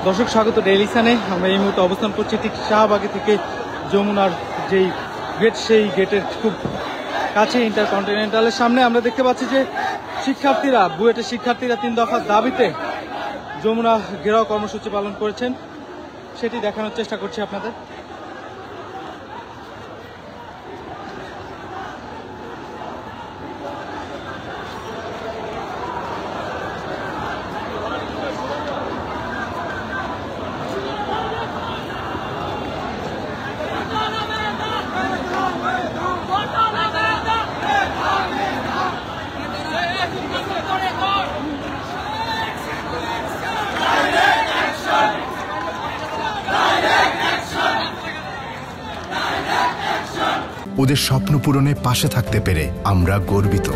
দর্শক স্বাগত ডেইলি সানে। আমরা এই মুহূর্তে অবস্থান করছি ঠিক শাহবাগে থেকে যমুনার যেই গেট, সেই গেটের খুব কাছে ইন্টারকন্টিনেন্টালের সামনে আমরা দেখতে পাচ্ছি যে শিক্ষার্থীরা, বুয়েটের শিক্ষার্থীরা 3 দফার দাবিতে যমুনা ঘেরাও কর্মসূচি পালন করেছেন, সেটি দেখানোর চেষ্টা করছি আপনাদের। ওদের স্বপ্ন পূরণে পাশে থাকতে পেরে আমরা গর্বিত।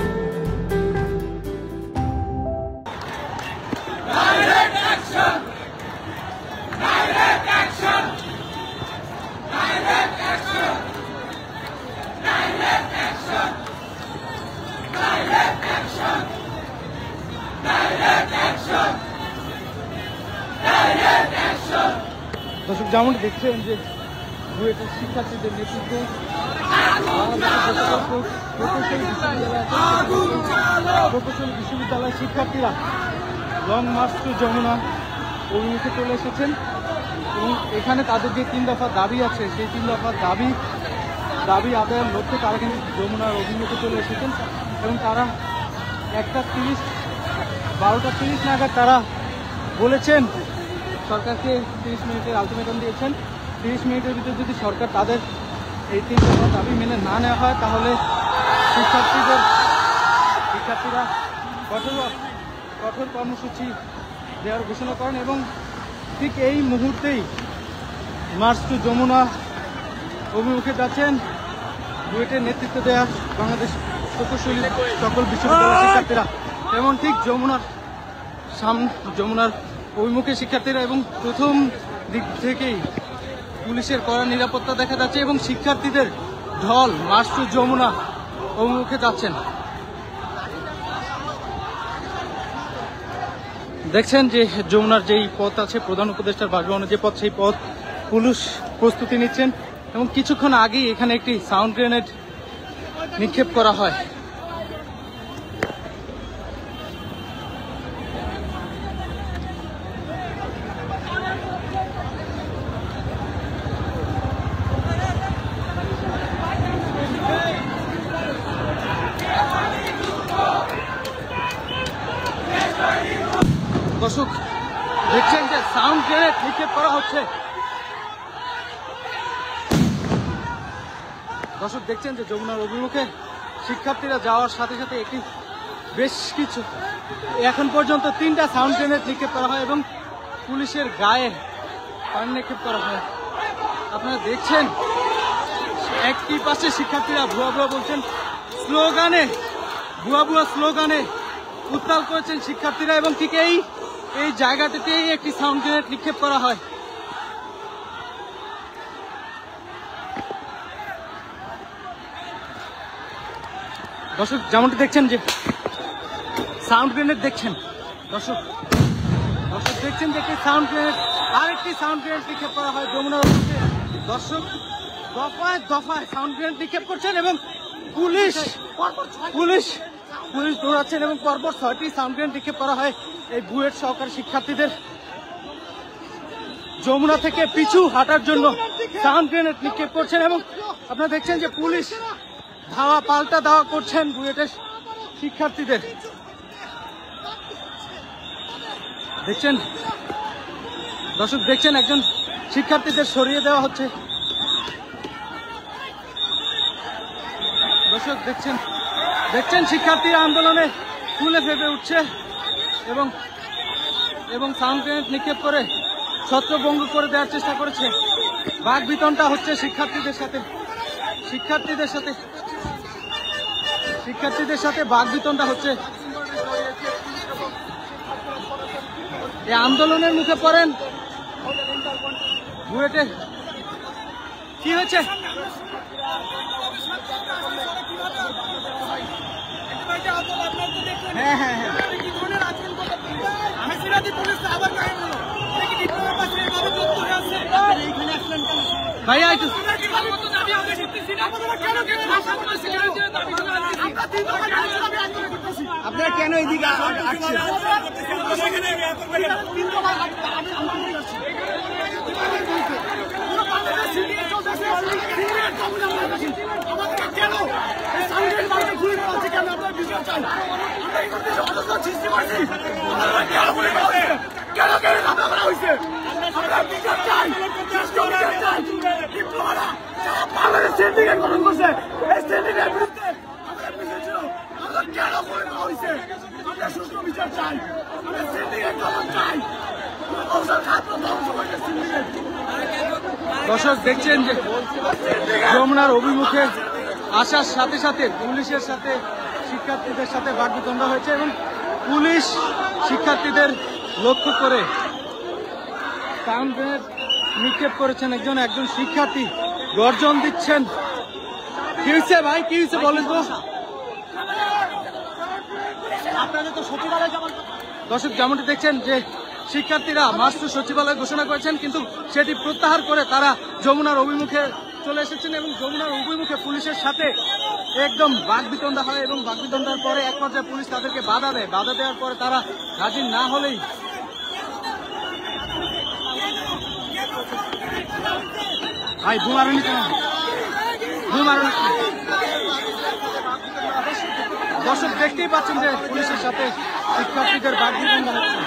দর্শক যেমন দেখছেন যে বুয়েটের শিক্ষার্থীদের নেতৃত্বে প্রকৌশলী বিশ্ববিদ্যালয়ের শিক্ষার্থীরা লং মার্চ টু যমুনা অভিমুখে চলে এসেছেন এবং এখানে তাদের যে 3 দফা দাবি আছে, সেই 3 দফা দাবি আদায়ের লক্ষ্যে তারা কিন্তু যমুনার অভিমুখে চলে এসেছেন এবং তারা 12টা 30 নাগাদ তারা বলেছেন, সরকারকে 30 মিনিটের আলটিমেটাম দিয়েছেন। 30 মিনিটের ভিতরে যদি সরকার তাদের এই 3 দফা দাবি মেনে না নেওয়া হয়, তাহলে শিক্ষার্থীরা কঠোর কর্মসূচি দেওয়ার ঘোষণা করেন এবং ঠিক এই মুহূর্তেই মার্চ টু যমুনা অভিমুখে যাচ্ছেন বুয়েটের নেতৃত্ব দেওয়া বাংলাদেশ প্রকৌশলী সকল বিশ্ববিদ্যালয়ের শিক্ষার্থীরা এবং ঠিক যমুনার অভিমুখে শিক্ষার্থীরা এবং প্রথম দিক থেকেই পুলিশের কড়া নিরাপত্তা দেখা যাচ্ছে এবং শিক্ষার্থীদের ঢল মার্চ টু যমুনা অভিমুখে যাচ্ছেন। দেখছেন যে যমুনার যেই পথ আছে, প্রধান উপদেষ্টার বাসভবনের যে পথ, সেই পথ পুলিশ প্রস্তুতি নিচ্ছেন এবং কিছুক্ষণ আগেই এখানে একটি সাউন্ড গ্রেনেড নিক্ষেপ করা হয়। দর্শক দেখছেন যে সাউন্ড গ্রেনেড নিক্ষেপ করা হচ্ছে। দর্শক দেখছেন যে যমুনার অভিমুখে শিক্ষার্থীরা যাওয়ার সাথে সাথে বেশ কিছু এখন পর্যন্ত 3টা সাউন্ড গ্রেনেড নিক্ষেপ করা হয় এবং পুলিশের গায়ে পানি নিক্ষেপ করা হয়। আপনারা দেখছেন একটি পাশে শিক্ষার্থীরা ভুয়া বলছেন, ভুয়া স্লোগানে উত্তাল করেছেন শিক্ষার্থীরা এবং ঠিক এই জায়গাটিতেই একটি সাউন্ড গ্রেনেড নিক্ষেপ করা হয়। দর্শক যেমনটি দেখছেন যে সাউন্ড গ্রেনেড দেখছেন, দর্শক দেখছেন যে একটি সাউন্ড গ্রেনেড, আরেকটি সাউন্ড গ্রেনেড নিক্ষেপ করা হয় যমুনার মধ্যে। দর্শক দফায় সাউন্ড গ্রেনেড নিক্ষেপ করছেন এবং পুলিশ দৌড়াচ্ছেন এবং পরপর 6টি সাউন্ড গ্রেনেড নিক্ষেপ করা হয় এই বুয়েট সহকারী শিক্ষার্থীদের যমুনা থেকে পিছু হাঁটার জন্য সাউন্ড গ্রেনেড নিক্ষেপ করছেন এবং আপনারা দেখছেন যে পুলিশ পাল্টা ধাওয়া করছেন বুয়েটের শিক্ষার্থীদের। দেখছেন দর্শক, দেখছেন একজন শিক্ষার্থীদের সরিয়ে দেওয়া হচ্ছে। দর্শক দেখছেন শিক্ষার্থীরা আন্দোলনে ফুলে ফেপে উঠছে এবং সাউন্ড গ্রেনেড নিক্ষেপ করে ছত্রভঙ্গ করে দেওয়ার চেষ্টা করেছে। বাকবিতণ্ডা হচ্ছে শিক্ষার্থীদের সাথে বাকবিতণ্ডা হচ্ছে। এই আন্দোলনের মুখে পড়েন বুয়েটে। কি হয়েছে? হ্যাঁ, ভাইয়া একটু আপনারা কেন এদিকে আসছেন? দর্শক দেখছেন যে যমুনার অভিমুখে আসার সাথে সাথে পুলিশের সাথে শিক্ষার্থীদের সাথে বাকবিতণ্ডা হয়েছে এবং পুলিশ শিক্ষার্থীদের লক্ষ্য করে সাউন্ড গ্রেনেড নিক্ষেপ করেছেন। একজন শিক্ষার্থী গর্জন দিচ্ছেন। কি হয়েছে ভাই, কি হয়েছে বলেন তো? আপনাদের তো সচিবালয় যাবার দর্শক যেমনটি দেখছেন যে শিক্ষার্থীরা মাস্টার সচিবালয় ঘোষণা করেছেন, কিন্তু সেটি প্রত্যাহার করে তারা যমুনার অভিমুখে চলে এসেছেন এবং যমুনার অভিমুখে পুলিশের সাথে একদম বাকবিতণ্ডা হয় এবং বাকবিতণ্ডার পরে এক পর্যায়ে পুলিশ তাদেরকে বাধা দেয়। বাধা দেওয়ার পরে তারা রাজি না হলেই ভাই বুমারুনি কেন বুমারুনি। দর্শক দেখতেই পাচ্ছেন যে পুলিশের সাথে শিক্ষার্থীদের বাকবিতণ্ডা হচ্ছে।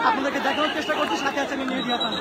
আপনাদেরকে দেখানোর চেষ্টা করছি, সাথে আছেন মিডিয়া পান।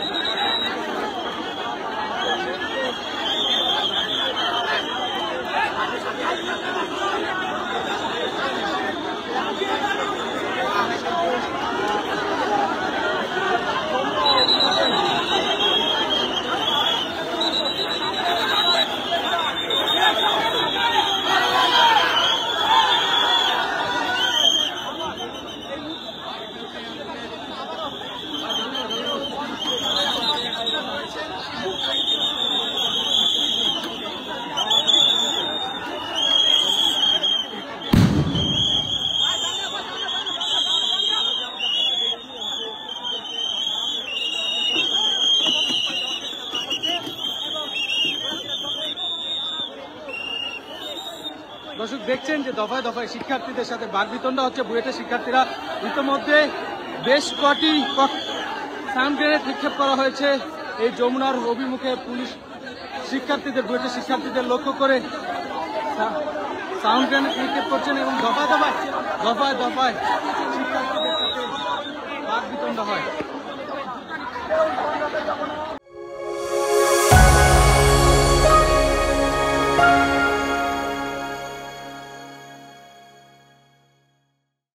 দর্শক দেখছেন যে দফায় দফায় শিক্ষার্থীদের সাথে বাকবিতণ্ডা হচ্ছে। বুয়েটের শিক্ষার্থীরা ইতিমধ্যে বেশ কটি সাউন্ড গ্রেনেড নিক্ষেপ করা হয়েছে এই যমুনার অভিমুখে। পুলিশ শিক্ষার্থীদের বুয়েটের শিক্ষার্থীদের লক্ষ্য করে সাউন্ড গ্রেনেড নিক্ষেপ করছেন এবং দফায় দফায় শিক্ষার্থীদের সাথে বাকবিতণ্ডা হয়।